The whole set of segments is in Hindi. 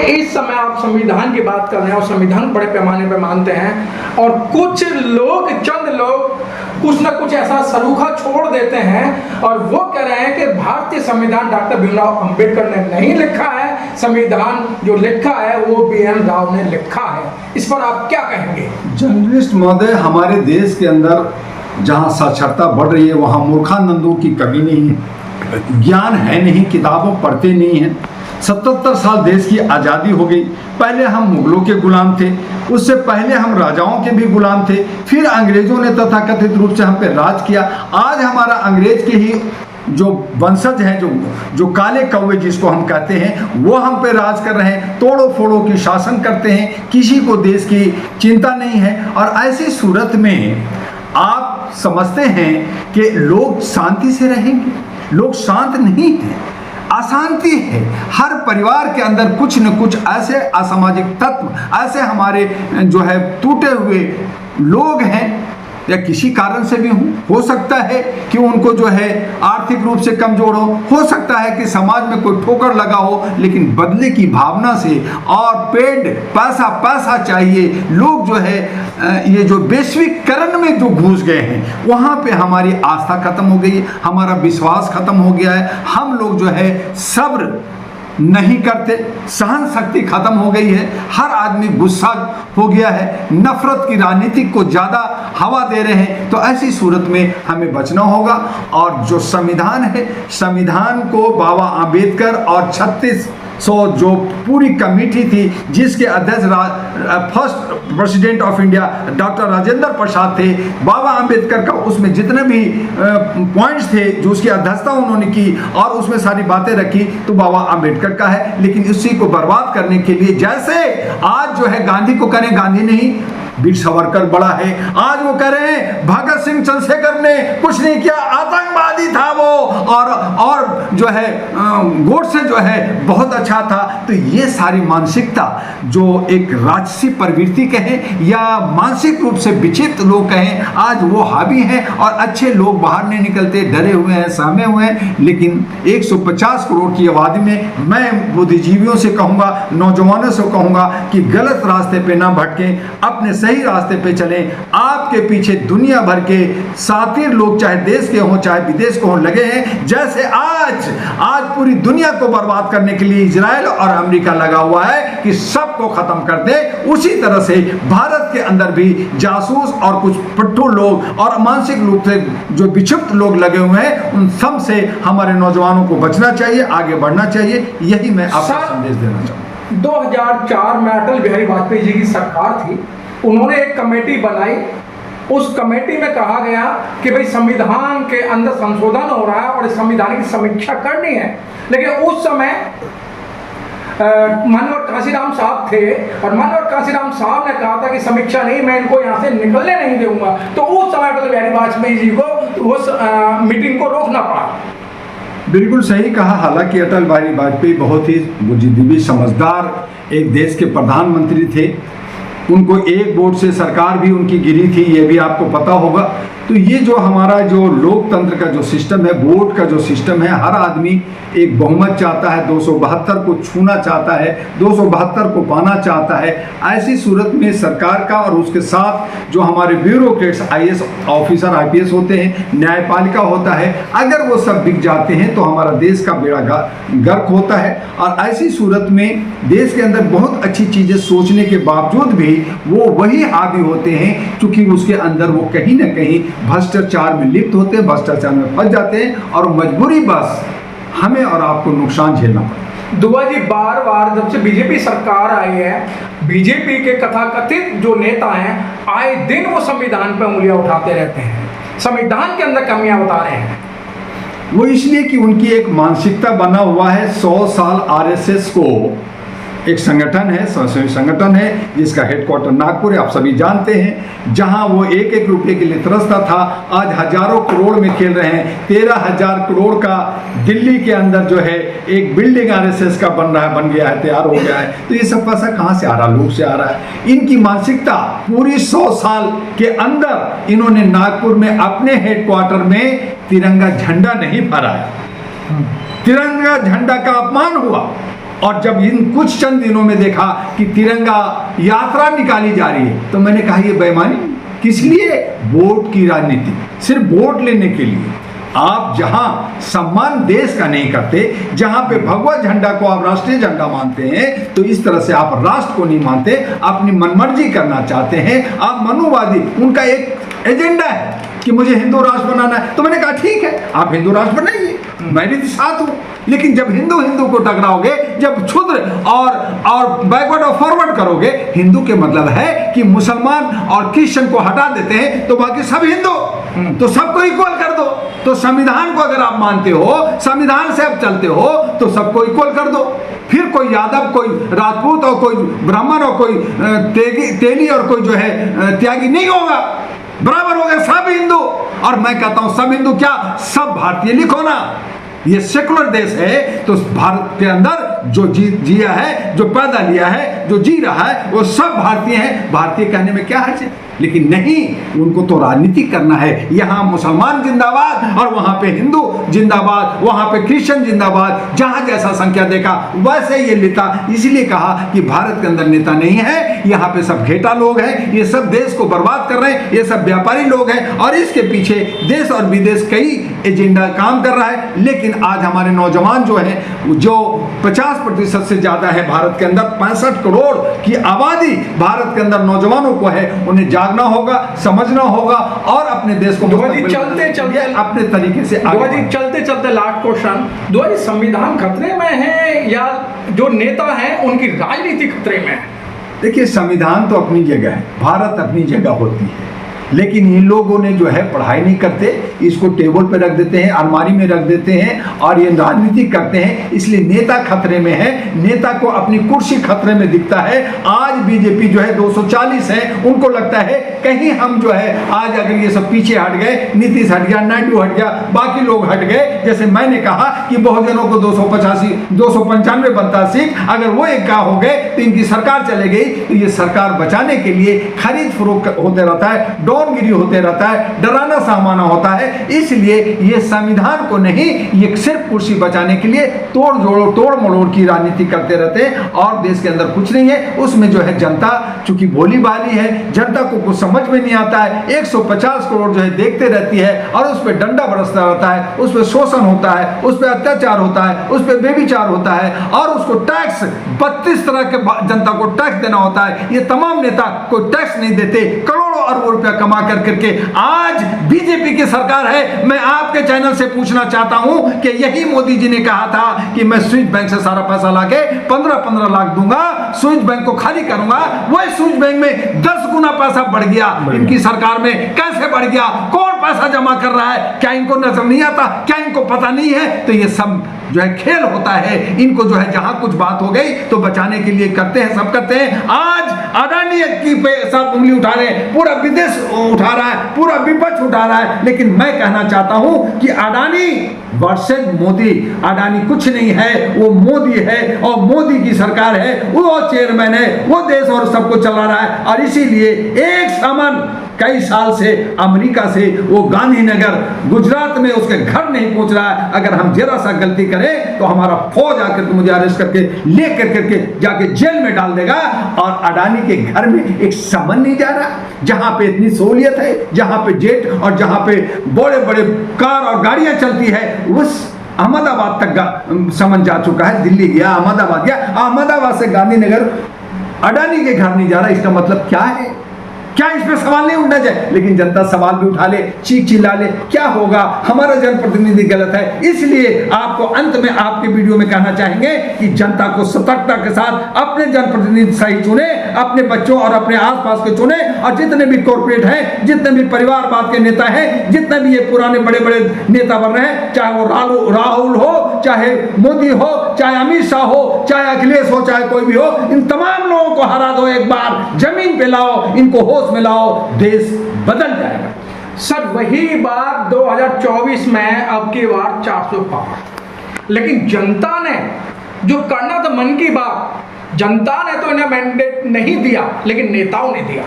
इस समय आप संविधान की बात कर रहे हैं और संविधान बड़े पैमाने पर मानते हैं, और कुछ लोग, चंद लोग कुछ ना कुछ ऐसा सरूखा छोड़ देते हैं और वो कह रहे हैं कि भारतीय संविधान डॉक्टर भीमराव अंबेडकर ने नहीं लिखा है, संविधान जो लिखा है वो BN राव ने लिखा है। इस पर आप क्या कहेंगे? जर्नलिस्ट महोदय, हमारे देश के अंदर जहाँ साक्षरता बढ़ रही है वहाँ मूर्खानंदों की कमी नहीं है, ज्ञान है नहीं, किताबों पढ़ते नहीं हैं। 77 साल देश की आज़ादी हो गई। पहले हम मुगलों के गुलाम थे, उससे पहले हम राजाओं के भी गुलाम थे, फिर अंग्रेजों ने तथाकथित रूप से हम पे राज किया। आज हमारा अंग्रेज के ही जो वंशज हैं, जो काले कौवे जिसको हम कहते हैं, वो हम पे राज कर रहे हैं, तोड़ो फोड़ो की शासन करते हैं, किसी को देश की चिंता नहीं है। और ऐसी सूरत में आप समझते हैं कि लोग शांति से रहेंगे? लोग शांत नहीं हैं, अशांति है। हर परिवार के अंदर कुछ न कुछ ऐसे असामाजिक तत्व, ऐसे हमारे जो है टूटे हुए लोग हैं, या किसी कारण से भी हो सकता है कि उनको जो है आर्थिक रूप से कमजोर हो सकता है कि समाज में कोई ठोकर लगा हो, लेकिन बदले की भावना से और पेड पैसा पैसा चाहिए, लोग जो है ये जो वैश्वीकरण में जो घुस गए हैं, वहाँ पे हमारी आस्था खत्म हो गई है, हमारा विश्वास खत्म हो गया है। हम लोग जो है सब्र नहीं करते, सहन शक्ति खत्म हो गई है, हर आदमी गुस्सा हो गया है, नफरत की राजनीति को ज़्यादा हवा दे रहे हैं। तो ऐसी सूरत में हमें बचना होगा। और जो संविधान है, संविधान को बाबा आम्बेडकर और 3600 जो पूरी कमेटी थी जिसके अध्यक्ष first president of India doctor Rajendra Prasad थे, बाबा आम्बेडकर का उसमें जितने भी पॉइंट्स थे जो उसकी अध्यक्षता उन्होंने की और उसमें सारी बातें रखी, तो बाबा आम्बेडकर का है। लेकिन इसी को बर्बाद करने के लिए, जैसे आज जो है गांधी को करें, गांधी नहीं, वीर सावरकर बड़ा है, आज वो कह रहे हैं भगत सिंह चंद्रशेखर ने कुछ नहीं किया, आतंकवादी था वो, और जो है गोडसे जो है बहुत अच्छा था। तो ये सारी मानसिकता जो एक राजसी प्रवृत्ति कहें या मानसिक रूप से विचित्र लोग कहें, आज वो हावी हैं और अच्छे लोग बाहर नहीं निकलते, डरे हुए हैं, सहमे हुए हैं। लेकिन 150 करोड़ की आबादी में मैं बुद्धिजीवियों से कहूँगा, नौजवानों से कहूँगा कि गलत रास्ते पे ना भटकें, अपने सही रास्ते पे चलें। आपके पीछे दुनिया भर के सातिर लोग, चाहे देश के हों चाहे विदेश के हों, लगे हैं। जैसे आज पूरी दुनिया को बर्बाद करने के लिए इजराइल और अमेरिका लगा हुआ है कि सबको खत्म कर दे, उसी तरह से भारत के अंदर भी जासूस और कुछ पट्टू लोग और मानसिक रूप से जो विक्षिप्त लोग लगे हुए हैं, उन सब से हमारे नौजवानों को बचना चाहिए, आगे बढ़ना चाहिए। यही मैं आपको संदेश देना चाहूँगा। 2004 में अटल बिहारी वाजपेयी जी की सरकार थी, उन्होंने एक कमेटी बनाई। उस कमेटी में कहा गया कि भाई संविधान के अंदर संशोधन हो रहा है और संविधान की समीक्षा करनी है। लेकिन उस समय माननीय काशीराम साहब थे और माननीय काशीराम साहब ने कहा था कि समीक्षा नहीं, मैं इनको यहाँ से निकलने नहीं दूंगा। तो उस समय अटल बिहारी वाजपेयी जी को उस मीटिंग को रोकना पड़ा। बिल्कुल सही कहा। हालांकि अटल बिहारी वाजपेयी बहुत ही बुद्धिजीवी, समझदार एक देश के प्रधानमंत्री थे। उनको एक वोट से सरकार भी उनकी गिरी थी, ये भी आपको पता होगा। तो ये जो हमारा जो लोकतंत्र का जो सिस्टम है, वोट का जो सिस्टम है, हर आदमी एक बहुमत चाहता है, 272 को छूना चाहता है, 272 को पाना चाहता है। ऐसी सूरत में सरकार का और उसके साथ जो हमारे ब्यूरोक्रेट्स, IAS ऑफिसर, IPS होते हैं, न्यायपालिका होता है, अगर वो सब बिक जाते हैं तो हमारा देश का बेड़ा गर्क होता है। और ऐसी सूरत में देश के अंदर बहुत अच्छी चीज़ें सोचने के बावजूद भी वो वही हावी होते हैं, क्योंकि उसके अंदर वो कहीं ना कहीं भ्रष्टाचार में लिप्त होते हैं, भ्रष्टाचार में फंस जाते हैं और मजबूरी बस हमें और आपको नुकसान झेलना पड़ता है। दुआ जी, बार बार जब से बीजेपी सरकार आई है, बीजेपी के कथाकथित जो नेता हैं, आए दिन वो संविधान पर उंगलियां उठाते रहते हैं, संविधान के अंदर कमियां बता रहे हैं। वो इसलिए कि उनकी एक मानसिकता बना हुआ है। 100 साल RSS को एक संगठन है, स्वयंसेवी संगठन है, जिसका हेडक्वार्टर नागपुर है, आप सभी जानते हैं, जहां वो एक एक रुपये के लिए तरसता था, आज हजारों करोड़ में खेल रहे हैं। 13,000 करोड़ का दिल्ली के अंदर जो है एक बिल्डिंग RSS का बन गया है, तैयार हो गया है। तो ये सब पैसा कहाँ से आ रहा है? लोग से आ रहा है। इनकी मानसिकता पूरी 100 साल के अंदर इन्होंने नागपुर में अपने हेडक्वार्टर में तिरंगा झंडा नहीं फहराया, तिरंगा झंडा का अपमान हुआ। और जब इन कुछ चंद दिनों में देखा कि तिरंगा यात्रा निकाली जा रही है तो मैंने कहा ये बेईमानी किस लिए? वोट की राजनीति, सिर्फ वोट लेने के लिए। आप जहां सम्मान देश का नहीं करते, जहां पे भगवा झंडा को आप राष्ट्रीय झंडा मानते हैं, तो इस तरह से आप राष्ट्र को नहीं मानते, अपनी मनमर्जी करना चाहते हैं। आप मनुवादी, उनका एक एजेंडा है कि मुझे हिंदू राष्ट्र बनाना है। तो मैंने कहा ठीक है, आप हिंदू राष्ट्र बनाइए, मैं भी साथ हूं। लेकिन जब हिंदू हिंदू को टकराओगे, जब क्षुद्र और बैकवर्ड और फॉरवर्ड करोगे, हिंदू के मतलब है कि मुसलमान और क्रिश्चियन को हटा देते हैं तो बाकी सब हिंदू, तो सबको इक्वल कर दो। तो संविधान को अगर आप मानते हो, संविधान से आप चलते हो, तो सबको इक्वल कर दो। फिर कोई यादव, कोई राजपूत और कोई ब्राह्मण और कोई तेली और कोई जो है त्यागी नहीं होगा, बराबर हो गए सब हिंदू। और मैं कहता हूं सब हिंदू क्या, सब भारतीय लिखो ना। ये सेकुलर देश है, तो भारत के अंदर जो जिया है, जो पैदा लिया है, जो जी रहा है, वो सब भारतीय हैं। भारतीय कहने में क्या हर्ज है? लेकिन नहीं, उनको तो राजनीति करना है। यहाँ मुसलमान जिंदाबाद और वहां पे हिंदू जिंदाबाद, वहां पे क्रिश्चियन जिंदाबाद, जहां जैसा संख्या देखा वैसे ये लेता। इसलिए कहा कि भारत के अंदर नेता नहीं है, यहाँ पे सब घेटा लोग हैं, ये सब देश को बर्बाद कर रहे हैं, ये सब व्यापारी लोग हैं और इसके पीछे देश और विदेश कई एजेंडा काम कर रहा है। लेकिन आज हमारे नौजवान जो है, जो 50% से ज्यादा है भारत के अंदर, 65 करोड़ की आबादी भारत के अंदर नौजवानों को है, उन्हें जागना होगा, समझना होगा और अपने देश को चलते चलते अपने तरीके से चलते चलते लास्ट क्वेश्चन, संविधान खतरे में है या जो नेता है उनकी राजनीति खतरे में है? देखिए, संविधान तो अपनी जगह है, भारत अपनी जगह होती है, लेकिन इन लोगों ने जो है पढ़ाई नहीं करते, इसको टेबल पे रख देते हैं, अलमारी में रख देते हैं और ये राजनीति करते हैं। इसलिए नेता खतरे में है, नेता को अपनी कुर्सी खतरे में दिखता है। आज बीजेपी जो है 240 है, उनको लगता है कहीं हम जो है आज अगर ये सब पीछे हट गए, नीतीश हट गया, नायडू हट गया, बाकी लोग हट गए, जैसे मैंने कहा कि बहुजनों को 295 बनता सीट, अगर वो एक का हो गए तो इनकी सरकार चले गई। तो ये सरकार बचाने के लिए खरीद फरोख्त होते रहता है, गिरी होते रहता है, डराना सामाना होता है। इसलिए ये संविधान को नहीं, ये सिर्फ कुर्सी बचाने के लिए तोड़ मरोड़ की राजनीति करते रहते हैं और देश के अंदर कुछ नहीं है। उसमें जो है जनता चूंकि भोली भाली है, जनता को कुछ समझ में नहीं आता है। 150 करोड़ जो है देखते रहती है और उस पर डंडा बरसता रहता है, उस पर शोषण होता है, उस पर अत्याचार होता है, उस पर बेविचार होता है और उसको टैक्स 32 तरह के जनता को टैक्स देना होता है। ये तमाम नेता कोई टैक्स नहीं देते, करोड़ों अरबों रुपया कमा करके आज बीजेपी की सरकार है। मैं आपके चैनल से पूछना चाहता हूं कि यही मोदी जी ने कहा था कि मैं स्विच बैंक से सारा पैसा लाके 15-15 लाख दूंगा, स्विच बैंक को खाली करूंगा। वही स्विच बैंक में 10 गुना पैसा बढ़ गया इनकी सरकार में। कैसे बढ़ गया? कौन पैसा जमा कर रहा है? क्या इनको नजर नहीं आता? क्या इनको पता नहीं है? तो ये सब जो है खेल होता है। इनको जो है जहां कुछ बात हो गई तो बचाने के लिए करते हैं, सब करते हैं। आज अडानी की पे सब उंगली उठा रहे हैं, पूरा विदेश उठा रहा है, पूरा विपक्ष उठा रहा है। लेकिन मैं कहना चाहता हूं कि अडानी वर्सेस मोदी, अडानी कुछ नहीं है, वो मोदी है और मोदी की सरकार है, वो चेयरमैन है, वो देश और सबको चला रहा है। और इसीलिए एक सामान कई साल से अमेरिका से वो गांधीनगर गुजरात में उसके घर नहीं पहुंच रहा है। अगर हम जरा सा गलती करें तो हमारा फौज आकर के मुझे अरेस्ट करके ले करके जाके जेल में डाल देगा। और अडानी के घर में एक सामान नहीं जा रहा, जहां पे इतनी सहूलियत है, जहां पे जेट और जहां पे बड़े बड़े कार और गाड़ियां चलती है, उस अहमदाबाद तक सामान जा चुका है। दिल्ली गया, अहमदाबाद गया, अहमदाबाद से गांधीनगर अडानी के घर नहीं जा रहा। इसका मतलब क्या है? क्या इस पे सवाल नहीं उठना चाहिए? लेकिन जनता सवाल भी उठा ले, चीख चिल्ला ले, क्या होगा? हमारा जनप्रतिनिधि गलत है। इसलिए आपको अंत में आपके वीडियो में कहना चाहेंगे कि जनता को सतर्कता के साथ अपने जनप्रतिनिधि सही चुने, अपने बच्चों और अपने आसपास के चुने। और जितने भी कॉर्पोरेट हैं, जितने भी परिवारवाद के नेता हैं, जितने भी ये पुराने बड़े बड़े नेता बन रहे हैं, चाहे वो राहुल हो, चाहे मोदी हो, चाहे अमित शाह हो, चाहे अखिलेश हो, चाहे कोई भी हो, इन तमाम लोगों को हरा दो, एक बार जमीन पे लाओ, इनको होश में लाओ, देश बदल जाएगा। सर वही बात 2024 में अब की बार 400 पार, लेकिन जनता ने जो करना था मन की बात, जनता ने तो इन्हें मैंडेट नहीं दिया, लेकिन नेताओं ने दिया।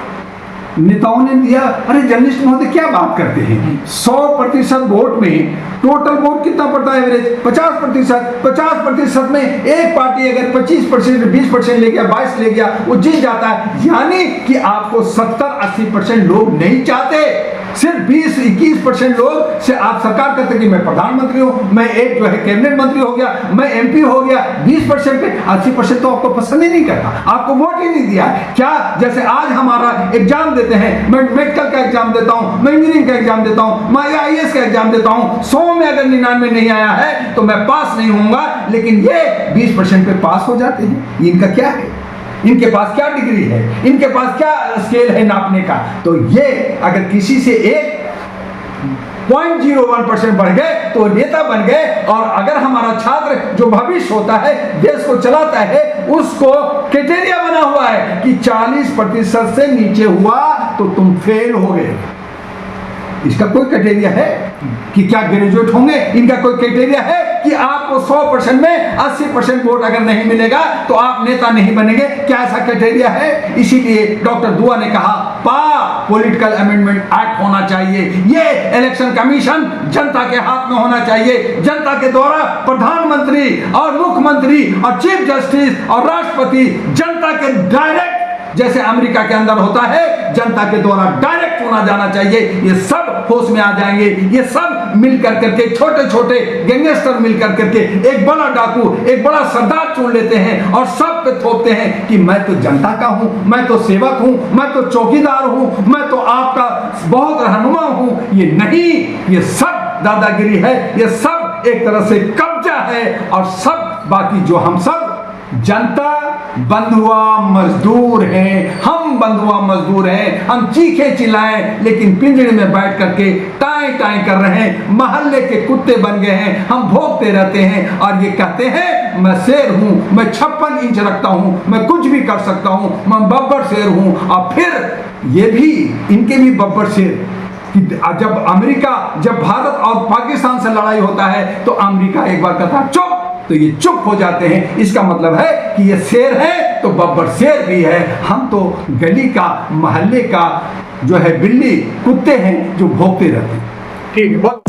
नेताओं ने दिया। अरे जर्नलिस्ट महोदय क्या बात करते हैं? 100% वोट में टोटल वोट कितना पड़ता है एवरेज 50%। 50% में एक पार्टी अगर 25% 20% ले गया, 22 ले गया, वो जीत जाता है। यानी कि आपको 70-80% लोग नहीं चाहते, सिर्फ 20-21% लोग से आप सरकार कहते कि मैं प्रधानमंत्री हूं, मैं एक जो है कैबिनेट मंत्री हो गया, मैं एमपी हो गया। 20% पे 80% तो आपको पसंद ही नहीं करता, आपको वोट ही नहीं दिया है। क्या जैसे आज हमारा एग्जाम देते हैं, मैं मेडिकल का एग्जाम देता हूं, मैं इंजीनियरिंग का एग्जाम देता हूं, मैं IAS का एग्जाम देता हूं, 100 में अगर 99 नहीं आया है तो मैं पास नहीं होऊंगा, लेकिन ये 20% पे पास हो जाते हैं। इनका क्या है, इनके पास क्या डिग्री है, इनके पास क्या स्केल है नापने का। तो ये अगर किसी से 0.01% बढ़ गए तो नेता बन गए। और अगर हमारा छात्र जो भविष्य होता है, देश को चलाता है, उसको क्राइटेरिया बना हुआ है कि 40% से नीचे हुआ तो तुम फेल हो गए। इसका कोई क्राइटेरिया है कि क्या ग्रेजुएट होंगे? इनका कोई क्राइटेरिया है कि आपको 100% में 80% वोट अगर नहीं मिलेगा तो आप नेता नहीं बनेंगे? क्या ऐसा क्राइटेरिया है? इसीलिए डॉक्टर दुआ ने कहा पॉलिटिकल अमेंडमेंट एक्ट होना चाहिए। ये इलेक्शन कमीशन जनता के हाथ में होना चाहिए। जनता के द्वारा प्रधानमंत्री और मुख्यमंत्री और चीफ जस्टिस और राष्ट्रपति जनता के डायरेक्ट, जैसे अमेरिका के अंदर होता है, जनता के द्वारा डायरेक्ट होना जाना चाहिए। ये सब होश में आ जाएंगे। ये सब मिलकर करके, छोटे छोटे गैंगस्टर मिलकर करके एक बड़ा डाकू, एक बड़ा सरदार चुन लेते हैं और सब पे थोपते हैं कि मैं तो जनता का हूं, मैं तो सेवक हूं, मैं तो चौकीदार हूं, मैं तो आपका बहुत रहनुमा हूं। ये नहीं, ये सब दादागिरी है, ये सब एक तरह से कब्जा है। और सब बाकी जो हम सब जनता बंधुआ मजदूर हैं, हम बंधुआ मजदूर हैं। हम चीखे चिल्लाएं लेकिन पिंजरे में बैठ करके टाई टाई कर रहे हैं, मोहल्ले के कुत्ते बन गए हैं। हम भोगते रहते हैं और ये कहते हैं मैं शेर हूं, मैं 56 इंच रखता हूं, मैं कुछ भी कर सकता हूं, मैं बब्बर शेर हूं। और फिर ये भी, इनके भी बब्बर शेर कि जब अमेरिका, जब भारत और पाकिस्तान से लड़ाई होता है तो अमेरिका एक बार कहता चुप, तो ये चुप हो जाते हैं। इसका मतलब है कि ये शेर है तो बब्बर शेर भी है। हम तो गली का, मोहल्ले का जो है बिल्ली, कुत्ते हैं जो भौंकते रहते हैं। ठीक है, बहुत